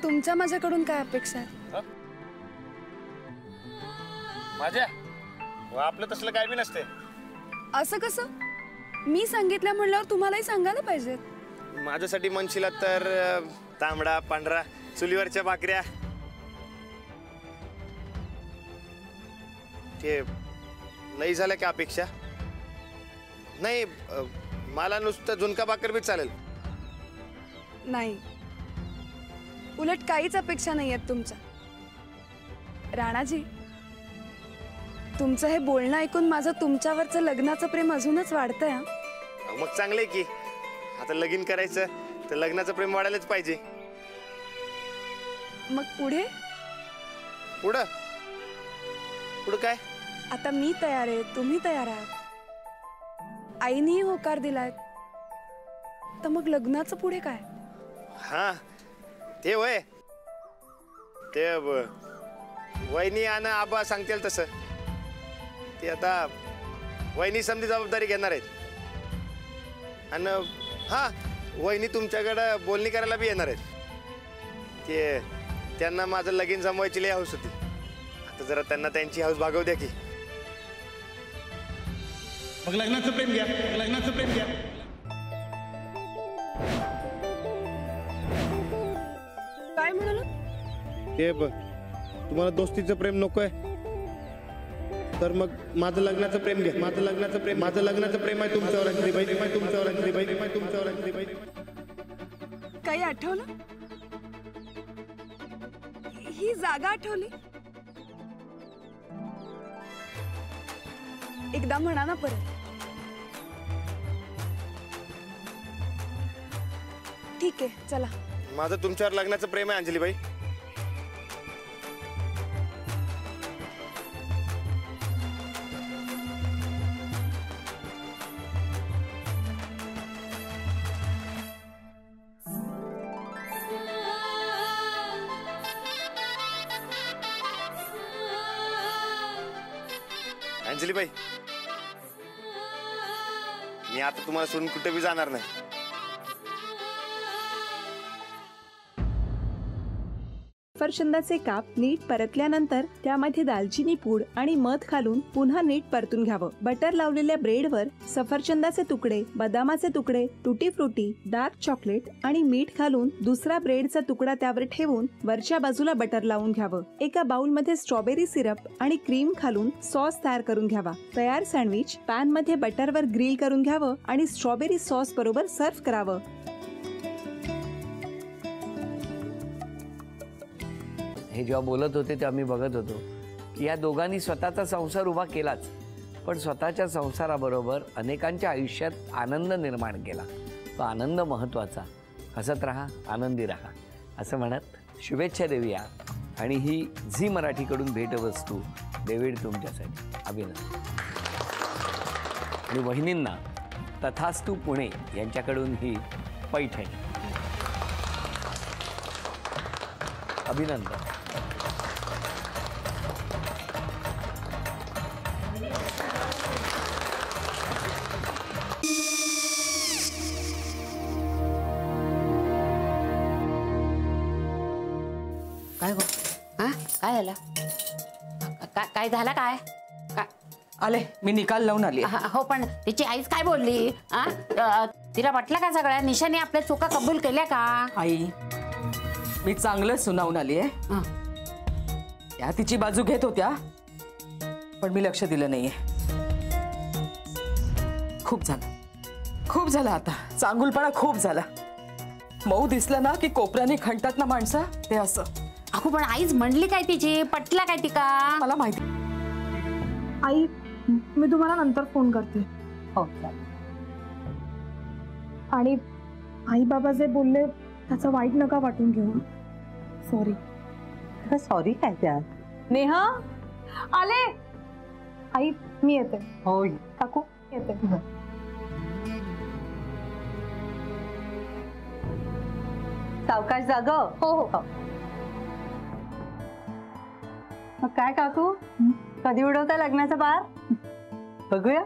तुमच्या माझ्याकडून काय अपेक्षा आहेत? माझ्या आपलं तसलं काय बी नसते. असं कसं? मी सांगितलं म्हणल्यावर तुम्हालाही सांगायला पाहिजे. माझ्यासाठी म्हणशीला तर तांबडा पांढरा चुलीवरच्या भाकऱ्या ते नाही झालं का अपेक्षा? नाही, मला नुसतं झुणका भाकर बी चालेल. नाही, उलट काहीच अपेक्षा नाही आहेत तुमच्या. राणाजी, तुमचं हे बोलणं ऐकून माझं तुमच्यावरचं लग्नाचं प्रेम अजूनच वाढतंय. मग चांगलंय की. आता लगीन करायचं तर लग्नाचं प्रेम वाढायलाच पाहिजे. मग पुढे पुढं पुढं काय? आता मी तयार आहे, तुम्ही तयार आहात, आईनेही होकार दिलाय, तर मग लग्नाचं पुढे काय? हा ते वय ते वहिनी आणि आबा सांगतील तसं. ते आता वहिनी समधी जबाबदारी घेणार आहेत. आणि हा, वहिनी तुमच्याकडं बोलणी करायला बी येणार आहेत. ते त्यांना माझं लगीन जमवायची लई हौस होती. आता जरा त्यांना त्यांची हौस भागवू द्या की. मग लग्नाचं प्रेम घ्या, लग्नाचं प्रेम घ्या. काय म्हणाल? ते तुम्हाला दोस्तीचं प्रेम नकोय तर मग माझं लग्नाचं प्रेम घ्या. माझं लग्नाचं प्रेम, माझं लग्नाचं प्रेम आहे तुमच्यावर. अंजलीबाई, तुमच्यावर. अंजलीबाई, तुमच्यावर. अंजलीबाई, काही आठवलं? ही जागा आठवली? एकदा म्हणा ना परत. ठीक आहे, चला. माझं तुमच्यावर लग्नाचं प्रेम आहे अंजलीबाई. अंजलीबाई, मी आता तुम्हाला सोडून कुठे बी जाणार नाही. सफरचंदाचे काप नीट परतल्यानंतर त्यामध्ये दालचिनी पूड आणि मध घालून पुन्हा नीट परतून घ्यावं. बटर लावलेल्या ब्रेडवर सफरचंदाचे तुकडे, बदामाचे तुकडे, टुटी फ्रुटी, डार्क चॉकलेट आणि मीठ घालून दुसरा ब्रेडचा तुकडा त्यावर ठेवून वरच्या बाजूला बटर लावून घ्यावं. एका बाउलमध्ये स्ट्रॉबेरी सिरप आणि क्रीम घालून सॉस तयार करून घ्यावा. तयार सँडविच पॅन मध्ये बटरवर ग्रिल करून घ्यावं आणि स्ट्रॉबेरी सॉस बरोबर सर्व्ह करावं. हे जेव्हा बोलत होते तेव्हा मी बघत होतो की या दोघांनी स्वतःचा संसार उभा केलाच, पण स्वतःच्या संसाराबरोबर अनेकांच्या आयुष्यात आनंद निर्माण केला. तो आनंद महत्त्वाचा. हसत राहा, आनंदी राहा असं म्हणत शुभेच्छा देऊया. आणि ही झी मराठीकडून भेटवस्तू डेव्हिड तुमच्यासाठी. अभिनंदन. आणि वहिनींना तथास्तू पुणे यांच्याकडून ही पैठणी. अभिनंदन. काय गो? हा, काय झालं? काय झालं? काय आले, मी निकाल लावून आली. हो, पण तिची आईच काय बोलली? तिला वाटलं का सगळ्या निशाने आपल्या चुका कबूल केल्या का? आई, मी चांगलं सुनावून आली आहे. त्या तिची बाजू घेत होत्या, पण मी लक्ष दिलं नाहीये. खूप झालं आता. चांगुलपणा खूप झाला. मऊ दिसलं ना की कोपऱ्याने खणतात ना माणसं, ते असं. अगो, पण आईच म्हणली काय तिची? पटला काय तिका? मला माहिती. आई, मी तुम्हाला नंतर फोन करते. हो. आणि आई बाबा जे बोलले त्याचं वाईट नका वाटून घेऊ. सॉरी. सॉरी काय त्यात? नेहा आले. आई, मी येते. हो काकू, येते. सावकाश जाग. हो हो. मग काय काकू, कधी उडवता लग्नाचा बार? बघूया.